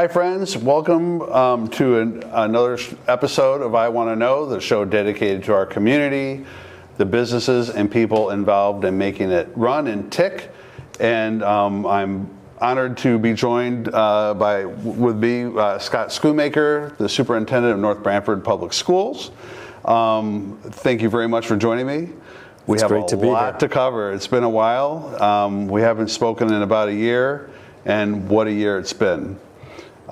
Hi friends, welcome to another episode of I Want to Know, the show dedicated to our community, the businesses and people involved in making it run and tick. And I'm honored to be joined Scott Schoonmaker, the superintendent of North Branford Public Schools. Thank you very much for joining me. We have a lot to cover. It's been a while. We haven't spoken in about a year, and what a year it's been.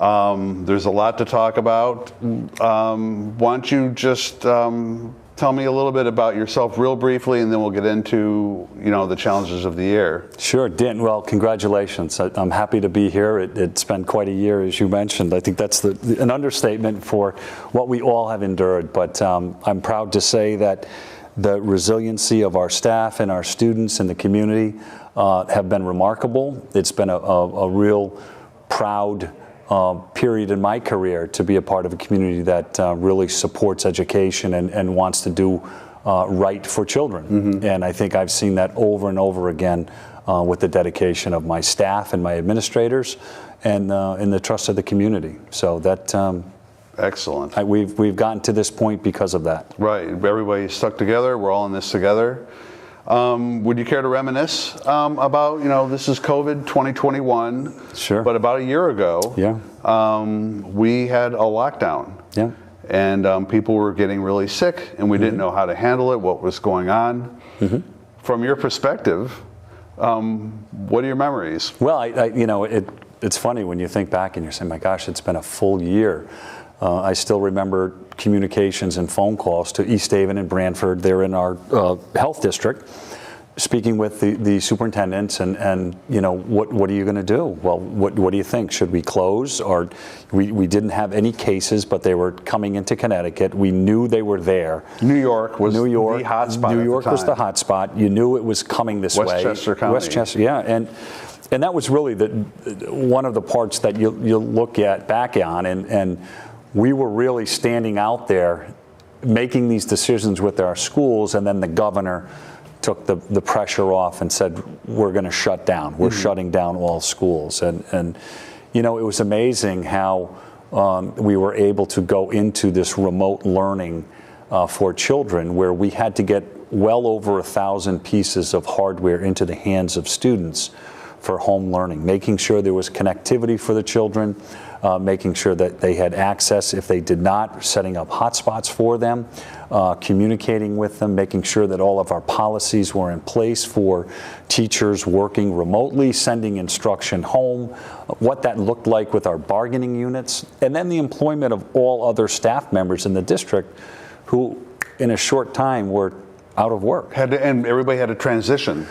There's a lot to talk about. Why don't you just tell me a little bit about yourself real briefly, and then we'll get into, the challenges of the year. Sure, Dan. Well, congratulations. I'm happy to be here. It's been quite a year, as you mentioned. I think that's an understatement for what we all have endured. But I'm proud to say that the resiliency of our staff and our students and the community have been remarkable. It's been a real proud period in my career to be a part of a community that really supports education and wants to do right for children. Mm-hmm. And I think I've seen that over and over again with the dedication of my staff and my administrators and in the trust of the community. So that excellent. We've gotten to this point because of that. Right. Everybody's stuck together. We're all in this together. Would you care to reminisce about, this is COVID 2021. Sure. But about a year ago, we had a lockdown. Yeah. And people were getting really sick, and we didn't know how to handle it, what was going on. Mm-hmm. From your perspective, what are your memories? Well, it's funny when you think back and you're saying, my gosh, it's been a full year. I still remember communications and phone calls to East Haven and Branford. They're in our health district, speaking with the superintendents and what are you going to do? Well, what do you think? Should we close? Or we didn't have any cases, but they were coming into Connecticut. We knew they were there. New York was the hot spot. New York was the hot spot. You knew it was coming this way. Westchester County. Westchester, yeah. And that was really one of the parts that you look back on, and we were really standing out there making these decisions with our schools, and then the governor took the pressure off and said, we're going to shut down. We're shutting down all schools. And it was amazing how we were able to go into this remote learning for children, where we had to get well over 1,000 pieces of hardware into the hands of students for home learning, making sure there was connectivity for the children, making sure that they had access if they did not, setting up hotspots for them, communicating with them, making sure that all of our policies were in place for teachers working remotely, sending instruction home, what that looked like with our bargaining units, and then the employment of all other staff members in the district who, in a short time, were out of work. And everybody had to transition.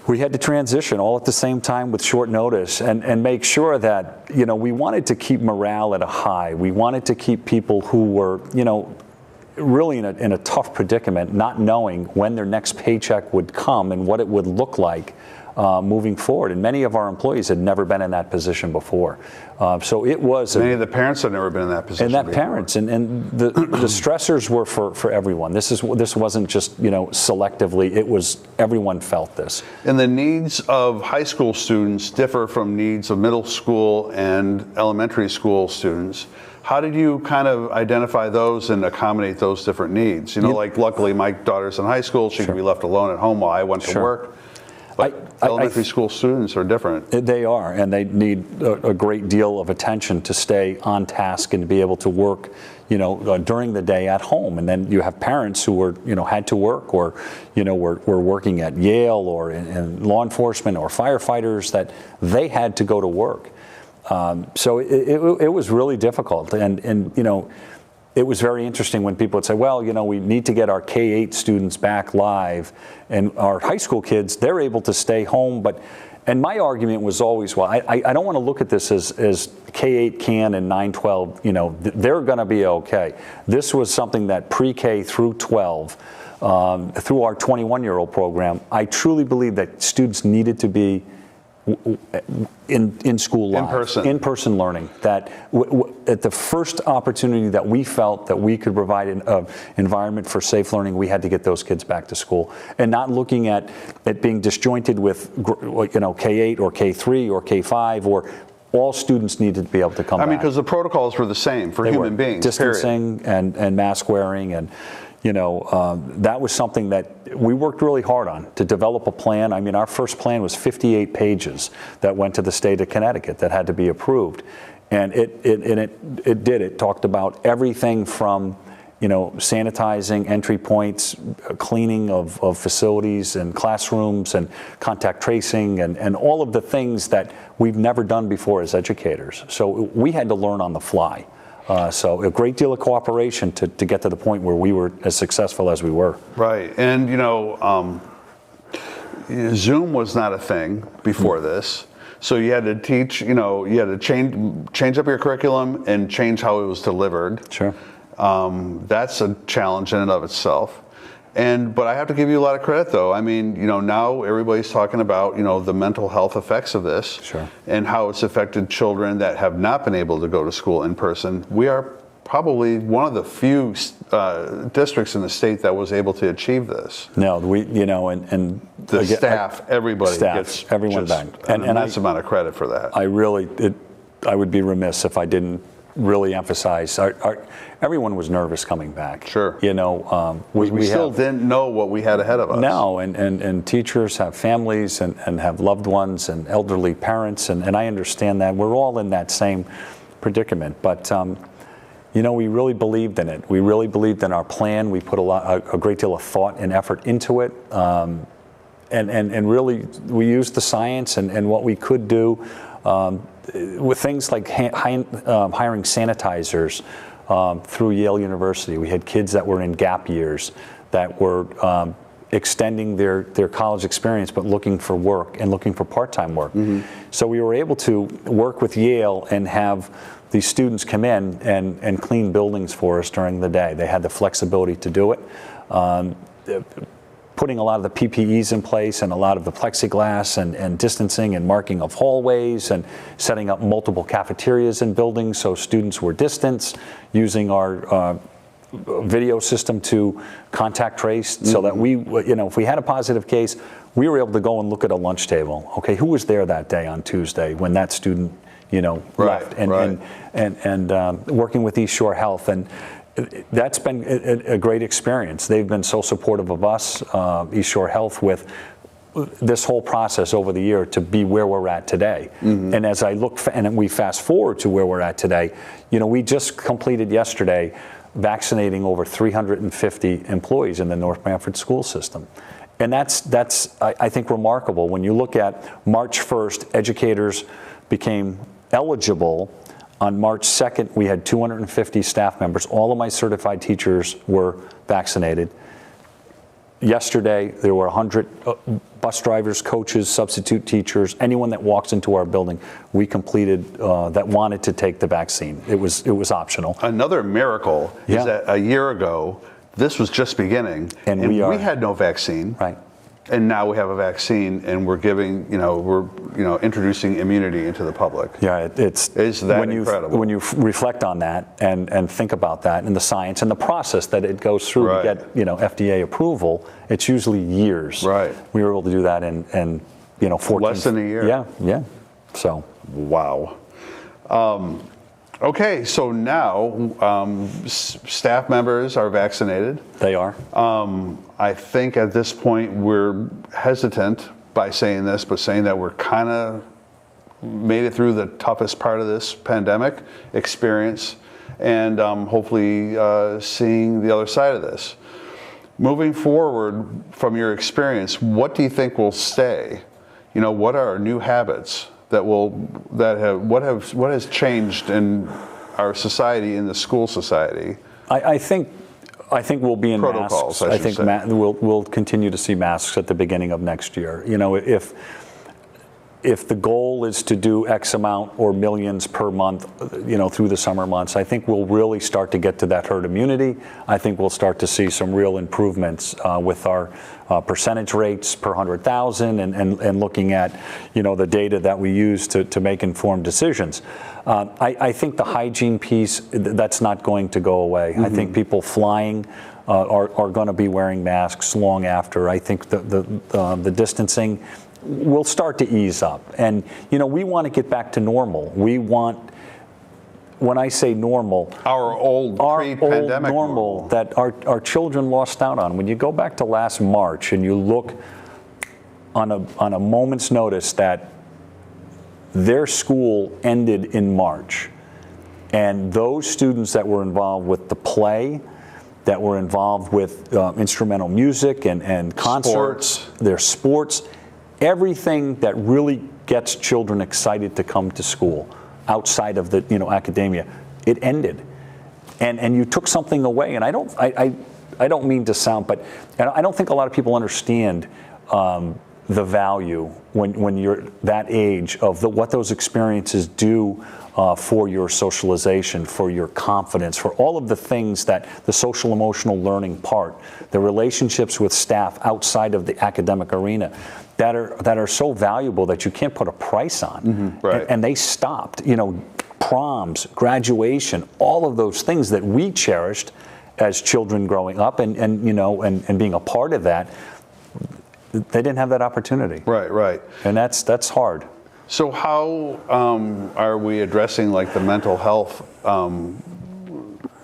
We had to transition all at the same time with short notice and make sure that, we wanted to keep morale at a high. We wanted to keep people who were, really in a tough predicament, not knowing when their next paycheck would come and what it would look like moving forward. And many of our employees had never been in that position before. So it was... Many of the parents had never been in that position before. Parents. And the stressors were for everyone. This wasn't just, selectively. It was, everyone felt this. And the needs of high school students differ from needs of middle school and elementary school students. How did you kind of identify those and accommodate those different needs? Like luckily my daughter's in high school. She could be left alone at home while I went to work. But elementary school students are different. They are, and they need a great deal of attention to stay on task and to be able to work, during the day at home. And then you have parents who were, had to work or, were working at Yale or in law enforcement or firefighters that they had to go to work. So it was really difficult, and it was very interesting when people would say, well, we need to get our K-8 students back live, and our high school kids, they're able to stay home. And my argument was always, well, I don't want to look at this as K-8 can and 9-12, they're going to be okay. This was something that pre-K through 12, through our 21-year-old program, I truly believe that students needed to be in school live, in-person learning, that at the first opportunity that we felt that we could provide an environment for safe learning, we had to get those kids back to school, and not looking at it being disjointed with K-8 or K-3 or K-5 or all students needed to be able to come back. I mean, because the protocols were the same for human beings. Distancing and mask wearing, and that was something that we worked really hard on to develop a plan. I mean, our first plan was 58 pages that went to the state of Connecticut that had to be approved, and it talked about everything from sanitizing entry points, cleaning of facilities and classrooms, and contact tracing, and all of the things that we've never done before as educators. So we had to learn on the fly. So a great deal of cooperation to get to the point where we were as successful as we were. Right, and Zoom was not a thing before this. So you had to teach, you had to change up your curriculum and change how it was delivered. Sure. That's a challenge in and of itself. But I have to give you a lot of credit, though. I mean, now everybody's talking about, the mental health effects of this. Sure. And how it's affected children that have not been able to go to school in person. We are probably one of the few districts in the state that was able to achieve this. No, and the staff, everybody gets everyone back. An immense amount of credit for that. I would be remiss if I didn't really emphasize. Everyone was nervous coming back. Sure. We still didn't know what we had ahead of us. No, and teachers have families and have loved ones and elderly parents, and I understand that. We're all in that same predicament. But, we really believed in it. We really believed in our plan. We put a great deal of thought and effort into it. And really, we used the science and what we could do with things like hiring sanitizers through Yale University. We had kids that were in gap years that were extending their college experience but looking for work and looking for part-time work. Mm-hmm. So we were able to work with Yale and have these students come in and clean buildings for us during the day. They had the flexibility to do it. Putting a lot of the PPEs in place and a lot of the plexiglass and distancing and marking of hallways and setting up multiple cafeterias in buildings so students were distanced, using our video system to contact trace so that we, if we had a positive case, we were able to go and look at a lunch table. Okay, who was there that day on Tuesday when that student, left? And working with East Shore Health, and that's been a great experience. They've been so supportive of us, East Shore Health, with this whole process over the year to be where we're at today. Mm-hmm. And as I look, and we fast forward to where we're at today, we just completed yesterday vaccinating over 350 employees in the North Branford school system. And that's I think, remarkable. When you look at March 1st, educators became eligible. On March 2nd, we had 250 staff members. All of my certified teachers were vaccinated. Yesterday, there were 100 bus drivers, coaches, substitute teachers, anyone that walks into our building, we completed that wanted to take the vaccine. It was optional. Another miracle is that a year ago, this was just beginning, and we had no vaccine. Right. And now we have a vaccine, and we're giving, we're introducing immunity into the public. Yeah, it's that incredible. When you reflect on that and think about that and the science and the process that it goes through to get FDA approval, it's usually years. Right. We were able to do that in 14. Less than a year. Yeah. So. Wow. Okay, so now staff members are vaccinated. They are. I think at this point we're hesitant by saying this, but saying that we're kind of made it through the toughest part of this pandemic experience, and hopefully seeing the other side of this. Moving forward from your experience, what do you think will stay? What are our new habits what has changed in our society, in the school society? I think we'll be in protocols, masks. I think we'll continue to see masks at the beginning of next year. If the goal is to do X amount or millions per month, through the summer months, I think we'll really start to get to that herd immunity. I think we'll start to see some real improvements with our percentage rates per 100,000 and looking at, the data that we use to make informed decisions. I think the hygiene piece, that's not going to go away. Mm-hmm. I think people flying are going to be wearing masks long after. I think the distancing will start to ease up. And, we want to get back to normal. We want, when I say normal, our old pre-pandemic normal that our children lost out on. When you go back to last March and you look on a moment's notice that their school ended in March, and those students that were involved with the play, that were involved with instrumental music and concerts, their sports, everything that really gets children excited to come to school outside of the academia, it ended, and you took something away. And I don't mean to sound, but I don't think a lot of people understand the value when you're that age of what those experiences do for your socialization, for your confidence, for all of the things that the social emotional learning part, the relationships with staff outside of the academic arena that are so valuable that you can't put a price on. Mm-hmm, right. And they stopped, proms, graduation, all of those things that we cherished as children growing up and being a part of that. They didn't have that opportunity. Right. And that's hard. So how are we addressing like the mental health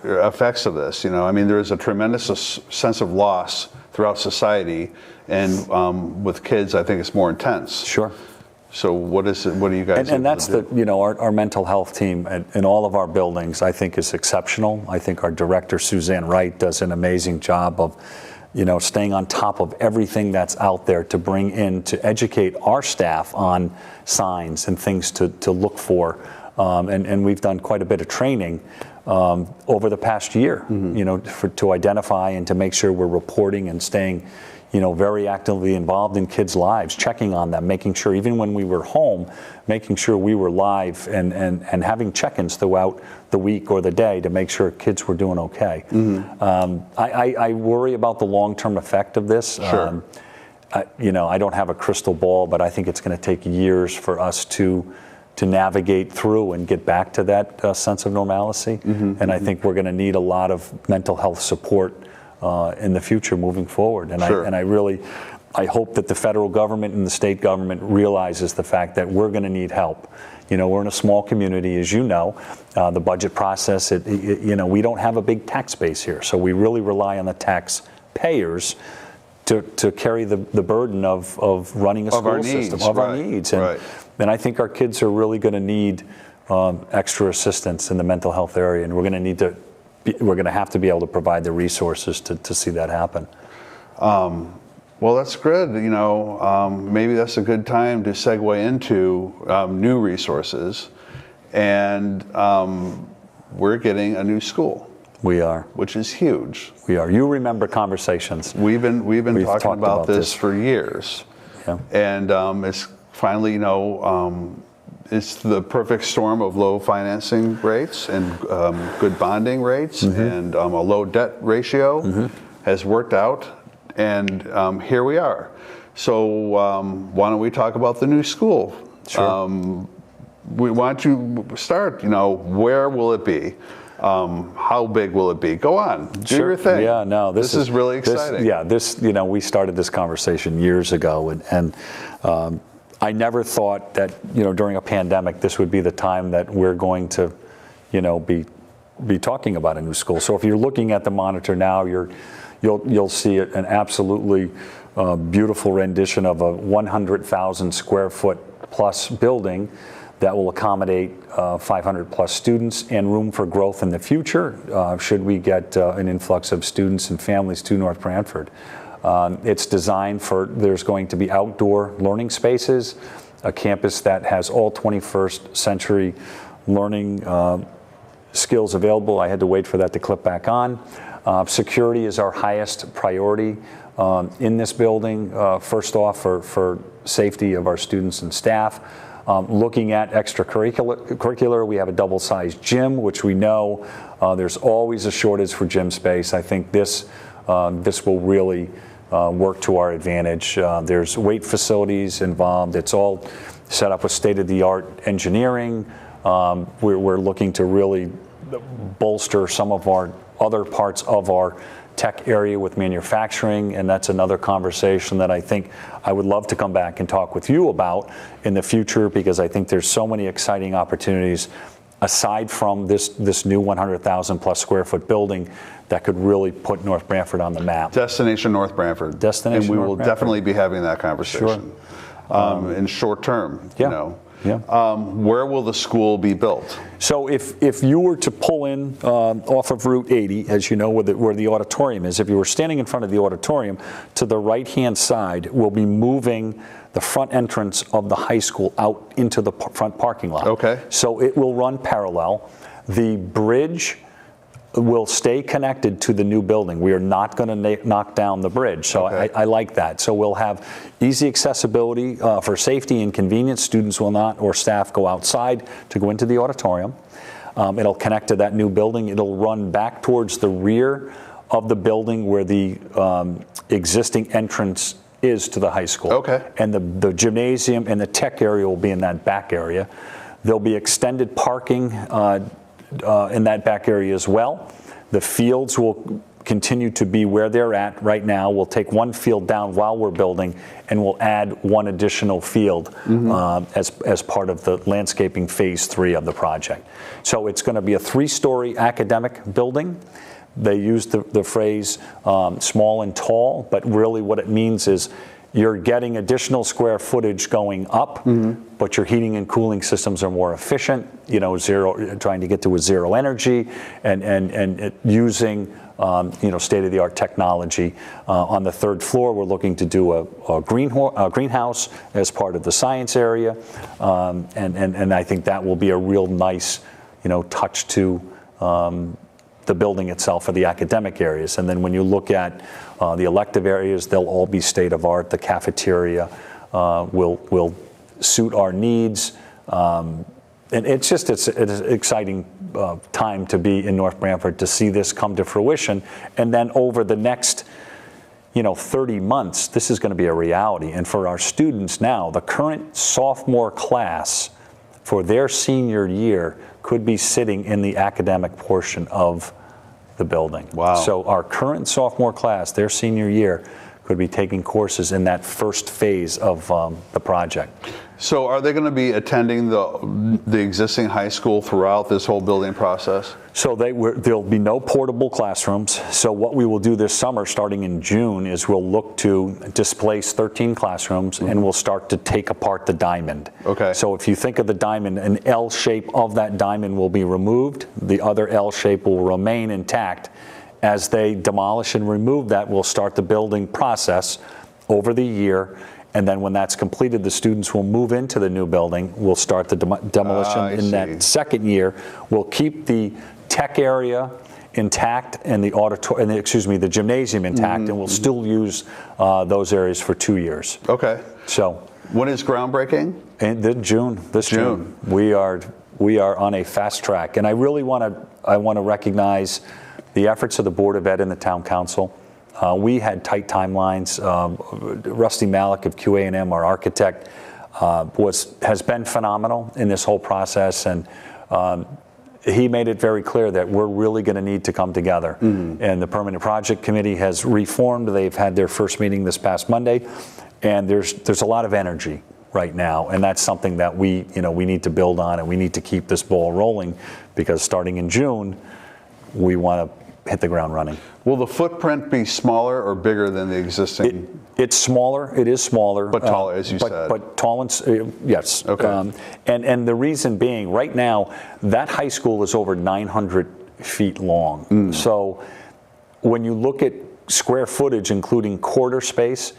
effects of this? There is a tremendous sense of loss throughout society, and with kids, I think it's more intense. Sure. So what is it? What do you guys? And that's our mental health team in all of our buildings, I think, is exceptional. I think our director Suzanne Wright does an amazing job of staying on top of everything that's out there to bring in, to educate our staff on signs and things to look for. And we've done quite a bit of training over the past year, to identify and to make sure we're reporting and staying, very actively involved in kids' lives, checking on them, making sure even when we were home, making sure we were live and having check-ins throughout the week or the day to make sure kids were doing okay. Mm-hmm. I worry about the long-term effect of this. Sure. I don't have a crystal ball, but I think it's going to take years for us to navigate through and get back to that sense of normalcy. Mm-hmm. And I think we're going to need a lot of mental health support in the future moving forward. And sure. I hope that the federal government and the state government realizes the fact that we're going to need help. We're in a small community, as you know. The budget process, we don't have a big tax base here, so we really rely on the taxpayers to carry the burden of running a school system, of our needs. And I think our kids are really going to need extra assistance in the mental health area, and we're going to have to be able to provide the resources to see that happen. Well, that's good. Maybe that's a good time to segue into new resources, and we're getting a new school. We are, which is huge. We are. You remember conversations? We've been talking about this for years, yeah. And it's finally, it's the perfect storm of low financing rates and good bonding rates, mm-hmm. and a low debt ratio mm-hmm. has worked out. And here we are. So why don't we talk about the new school? Sure. We want to start, where will it be? How big will it be? Go on, do your thing. Yeah, no, this is really exciting. We started this conversation years ago, and I never thought that, during a pandemic, this would be the time that we're going to, be talking about a new school. So if you're looking at the monitor now, you'll see an absolutely beautiful rendition of a 100,000 square foot plus building that will accommodate 500 plus students and room for growth in the future should we get an influx of students and families to North Branford. It's designed there's going to be outdoor learning spaces, a campus that has all 21st century learning skills available. I had to wait for that to clip back on. Security is our highest priority in this building. First off, for safety of our students and staff. Looking at extracurricular, we have a double-sized gym, which we know there's always a shortage for gym space. I think this will really work to our advantage. There's weight facilities involved. It's all set up with state-of-the-art engineering. We're looking to really bolster some of our other parts of our tech area with manufacturing, and that's another conversation that I think I would love to come back and talk with you about in the future, because I think there's so many exciting opportunities aside from this new 100,000 plus square foot building that could really put North Branford on the map. Destination North Branford. Destination And we North will Branford. definitely be having that conversation. In short term, Yeah. you know. Yeah. Where will the school be built? So if you were to pull in off of Route 80, as you know, where the auditorium is, if you were standing in front of the auditorium, to the right-hand side, we'll be moving the front entrance of the high school out into the front parking lot. Okay. So it will run parallel. The bridge will stay connected to the new building. We are not going to knock down the bridge, so Okay. I like that. So we'll have easy accessibility for safety and convenience. Students will not, or staff, go outside to go into the auditorium. It'll connect to that new building. It'll run back towards the rear of the building where the existing entrance is to the high school. Okay. And the gymnasium and the tech area will be in that back area. There'll be extended parking in that back area as well. The fields will continue to be where they're at right now. We'll take one field down while we're building, and we'll add one additional field as part of the landscaping phase 3 of the project. So it's going to be a 3-story academic building. They use the phrase small and tall, but really what it means is you're getting additional square footage going up, but your heating and cooling systems are more efficient, you know, trying to get to a zero energy and using state-of-the-art technology. On the 3rd floor, we're looking to do a greenhouse as part of the science area, and I think that will be a real nice, touch to the building itself for the academic areas. And then when you look at the elective areas, they'll all be state-of-art. The cafeteria will suit our needs. And it's an exciting time to be in North Branford to see this come to fruition. And then over the next 30 months, this is going to be a reality. And for our students now, the current sophomore class for their senior year could be sitting in the academic portion of the building. Wow. So our current sophomore class, their senior year, could be taking courses in that first phase of the project. So are they going to be attending the existing high school throughout this whole building process? So there'll be no portable classrooms. So what we will do this summer, starting in June, is we'll look to displace 13 classrooms, and we'll start to take apart the diamond. Okay. So if you think of the diamond, an L shape of that diamond will be removed. The other L shape will remain intact. As they demolish and remove that, we'll start the building process over the year. And then when that's completed, the students will move into the new building. We'll start the demolition in that second year. We'll keep the tech area intact and the gymnasium intact, and we'll still use those areas for 2 years. Okay. So when is groundbreaking? in June. This June. We are on a fast track, and I really want to recognize the efforts of the Board of Ed and the Town Council. We had tight timelines. Rusty Malik of QA&M, our architect, has been phenomenal in this whole process, and he made it very clear that we're really going to need to come together. And the Permanent Project Committee has reformed. They've had their first meeting this past Monday, and there's a lot of energy right now, and that's something that we need to build on, and we need to keep this ball rolling, because starting in June, we want to hit the ground running. Will the footprint be smaller or bigger than the existing? It's smaller. It is smaller. But taller, as you said. But tall and, yes. Okay. And the reason being, right now, that high school is over 900 feet long. So when you look at square footage, including quarter space,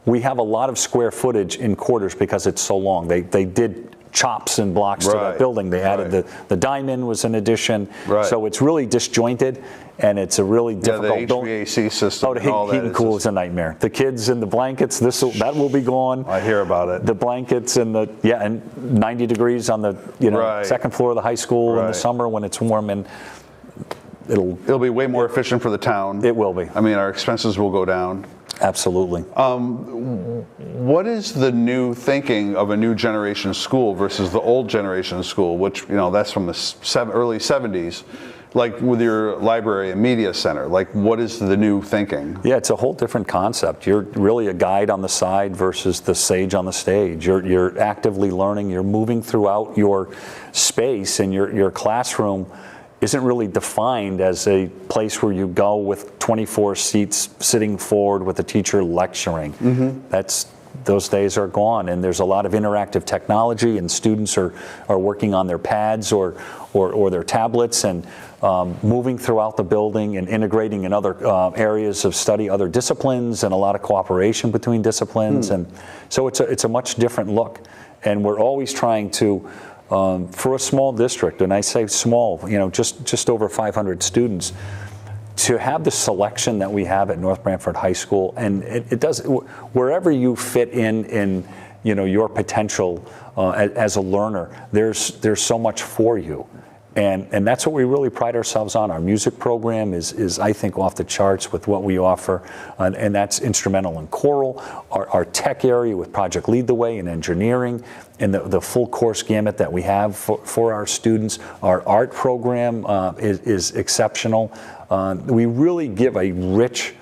we have a lot of square footage in quarters because it's so long. They did chops and blocks to that building. They added the diamond was an addition. So it's really disjointed, and it's a really difficult. The HVAC system. Oh, the heat and cool is a nightmare. The kids and the blankets, that will be gone. I hear about it. The blankets and and 90 degrees on the second floor of the high school in the summer when it's warm, and it'll be way more efficient for the town. It will be. I mean, our expenses will go down. Absolutely. What is the new thinking of a new generation school versus the old generation school, which, that's from the early 70s? Like with your library and media center, like what is the new thinking? Yeah, it's a whole different concept. You're really a guide on the side versus the sage on the stage. You're actively learning. You're moving throughout your space, and your classroom isn't really defined as a place where you go with 24 seats sitting forward with a teacher lecturing. Those days are gone, and there's a lot of interactive technology, and students are working on their pads or their tablets, and moving throughout the building and integrating in other areas of study, other disciplines, and a lot of cooperation between disciplines. And so it's a much different look, and we're always trying to, for a small district, and I say small, just over 500 students, to have the selection that we have at North Branford High School, and it does, wherever you fit in your potential as a learner, there's so much for you, and that's what we really pride ourselves on. Our music program is I think off the charts with what we offer, and that's instrumental in choral. Our tech area with Project Lead the Way and engineering, and the full course gamut that we have for our students. Our art program is exceptional. We really give a rich,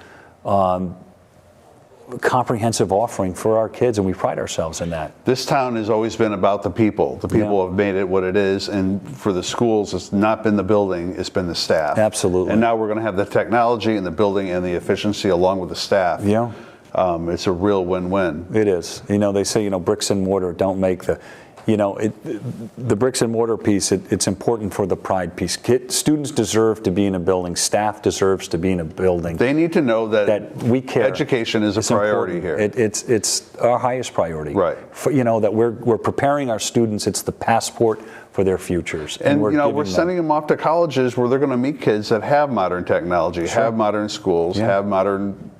comprehensive offering for our kids, and we pride ourselves in that. This town has always been about the people. The people have made it what it is, and for the schools, it's not been the building, it's been the staff. Absolutely. And now we're going to have the technology and the building and the efficiency along with the staff. Yeah. It's a real win-win. It is. They say, bricks and mortar don't make the... the bricks and mortar piece, it's important for the pride piece. Students deserve to be in a building. Staff deserves to be in a building. They need to know that we care. Education is a priority here. It's our highest priority. Right. That we're preparing our students. It's the passport for their futures. And we're sending them off to colleges where they're going to meet kids that have modern technology, have modern schools, have modern,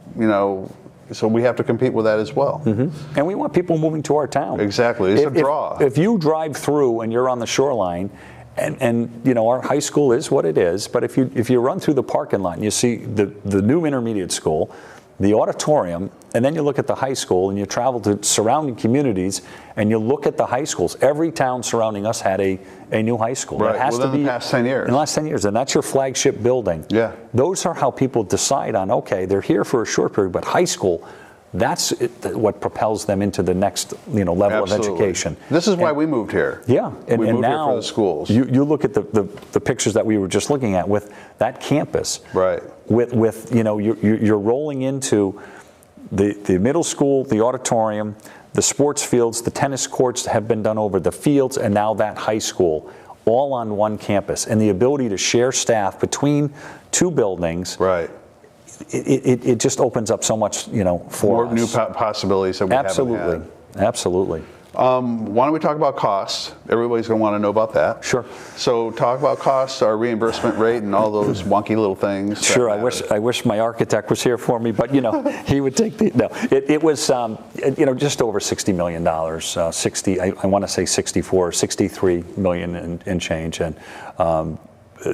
so we have to compete with that as well. And we want people moving to our town. Exactly, it's a draw. If you drive through and you're on the shoreline, and our high school is what it is, but if you run through the parking lot and you see the new intermediate school, the auditorium, and then you look at the high school, and you travel to surrounding communities, and you look at the high schools. Every town surrounding us had a new high school. Right, it has to be in the past 10 years. In the last 10 years, and that's your flagship building. Yeah. Those are how people decide on, okay, they're here for a short period, but high school, that's what propels them into the next level of education. This is why we moved here. Yeah, we moved now here for the schools. You look at the pictures that we were just looking at with that campus. Right. With you're rolling into the middle school, the auditorium, the sports fields, the tennis courts have been done over, the fields, and now that high school, all on one campus, and the ability to share staff between two buildings. Right. It just opens up so much, for more new possibilities that we haven't had. Absolutely. Why don't we talk about costs? Everybody's going to want to know about that. Sure. So talk about costs, our reimbursement rate, and all those wonky little things. Sure. I wish my architect was here for me, but he would take the no. It was just over $60 million. 60. I want to say 64, 63 million and change. And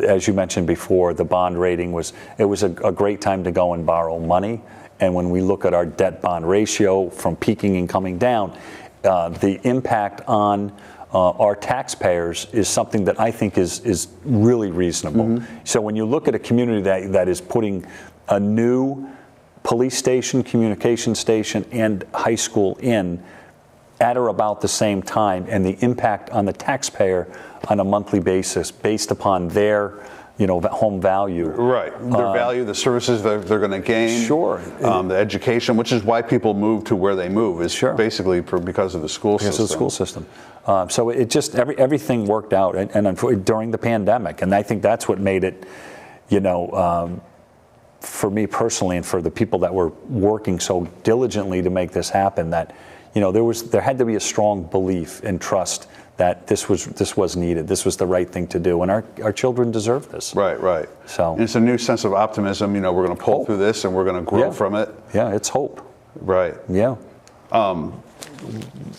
as you mentioned before, the bond rating was a great time to go and borrow money. And when we look at our debt bond ratio from peaking and coming down, the impact on our taxpayers is something that I think is really reasonable. So when you look at a community that is putting a new police station, communication station, and high school in at or about the same time, and the impact on the taxpayer on a monthly basis based upon their home value. Right. Their value, the services that they're going to gain. Sure. The education, which is why people move to where they move, is basically because of the school system. Because of the school system. So it just, everything worked out and during the pandemic. And I think that's what made it, for me personally and for the people that were working so diligently to make this happen, that, there had to be a strong belief and trust that this was needed. This was the right thing to do, and our children deserve this. Right. So and it's a new sense of optimism. We're going to pull through this, and we're going to grow from it. Yeah, it's hope. Right. Yeah.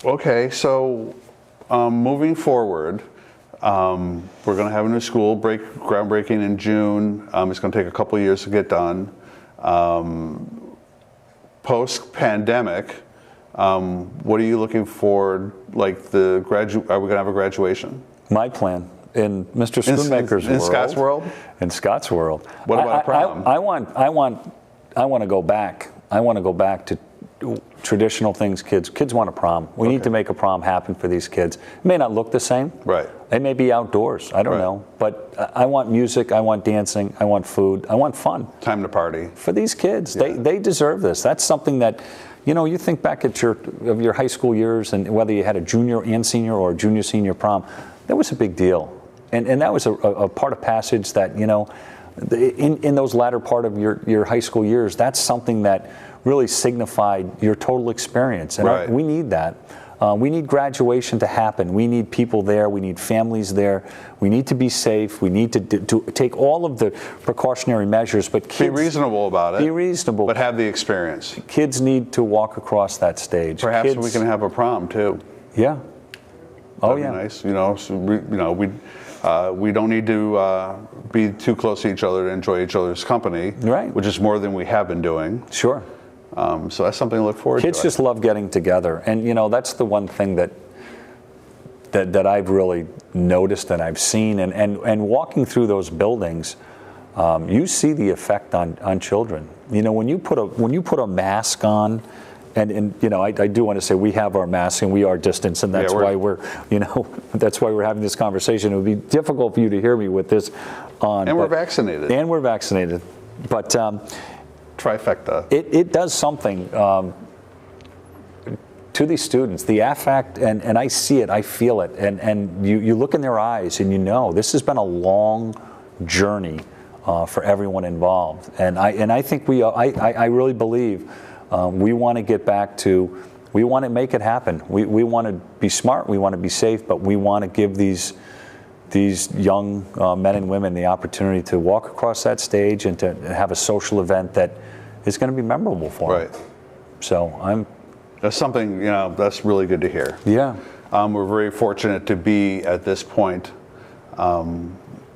Okay, so moving forward, we're going to have a new school groundbreaking in June. It's going to take a couple of years to get done. Post-pandemic. What are you looking for? Like are we going to have a graduation? My plan in Mr. Schoonmaker's in world. Scott's world? In Scott's world. What about a prom? I want to go back. I want to go back to traditional things. Kids want a prom. We need to make a prom happen for these kids. It may not look the same. Right. It may be outdoors. I don't know. But I want music. I want dancing. I want food. I want fun. Time to party. For these kids. They deserve this. That's something that, you think back at your high school years, and whether you had a junior and senior or a junior-senior prom, that was a big deal. And that was a part of passage that, in those latter part of your high school years, that's something that really signified your total experience. And we need that. We need graduation to happen. We need people there. We need families there. We need to be safe. We need to take all of the precautionary measures, but kids, be reasonable about it. Be reasonable. But have the experience. Kids need to walk across that stage. Perhaps we can have a prom too. Yeah. That'd be nice. So we don't need to be too close to each other to enjoy each other's company. Right. Which is more than we have been doing. Sure. So that's something to look forward to. Kids just love getting together, and that's the one thing that I've really noticed and I've seen, and walking through those buildings, you see the effect on children. When you put a mask on, and I do want to say we have our masks and we are distanced, and that's why that's why we're having this conversation. It would be difficult for you to hear me with this on. And we're vaccinated. And we're vaccinated, but. Trifecta. It does something to these students, the affect, and I see it, I feel it, and you look in their eyes and this has been a long journey for everyone involved, and I think I really believe we want to get back to, we want to make it happen. We want to be smart, we want to be safe, but we want to give these young men and women the opportunity to walk across that stage and to have a social event that is going to be memorable for them. Right. So that's something, that's really good to hear. Yeah. We're very fortunate to be at this point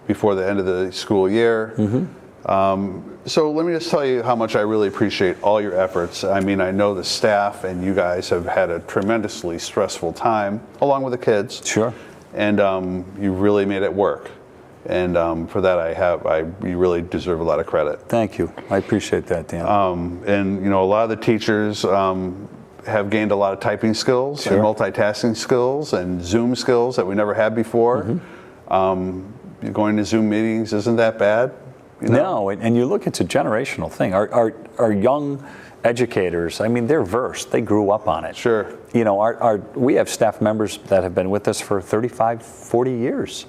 before the end of the school year. Mm-hmm. So let me just tell you how much I really appreciate all your efforts. I mean, I know the staff and you guys have had a tremendously stressful time, along with the kids. Sure. And you really made it work. And for that, you really deserve a lot of credit. Thank you. I appreciate that, Dan. And a lot of the teachers have gained a lot of typing skills and multitasking skills and Zoom skills that we never had before. Mm-hmm. Going to Zoom meetings isn't that bad. No, and you look, it's a generational thing. Our young educators, I mean, they're versed. They grew up on it. Sure. We have staff members that have been with us for 35, 40 years.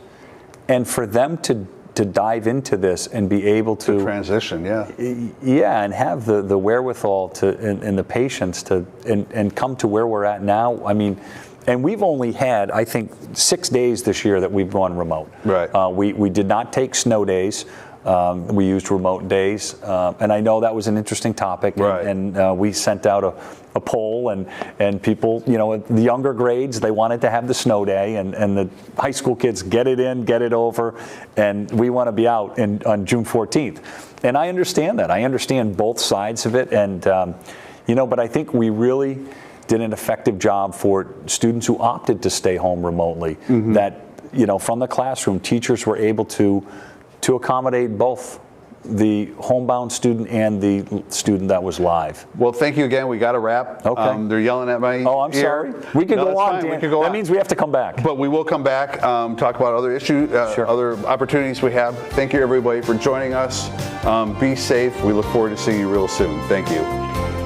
And for them to dive into this and be able to transition, and have the wherewithal and the patience and come to where we're at now. I mean, and we've only had, I think, 6 days this year that we've gone remote. Right. We did not take snow days. We used remote days, and I know that was an interesting topic. Right. And we sent out a poll, and people, the younger grades, they wanted to have the snow day, and the high school kids, get it in, get it over, and we want to be out on June 14th. And I understand that. I understand both sides of it, and but I think we really did an effective job for students who opted to stay home remotely. Mm-hmm. That from the classroom, teachers were able to accommodate both the homebound student and the student that was live. Well, thank you again. We got to wrap. Okay. They're yelling at my ear. Oh, I'm sorry. We can go on, Dan. That means we have to come back. But we will come back, talk about other issues, other opportunities we have. Thank you, everybody, for joining us. Be safe. We look forward to seeing you real soon. Thank you.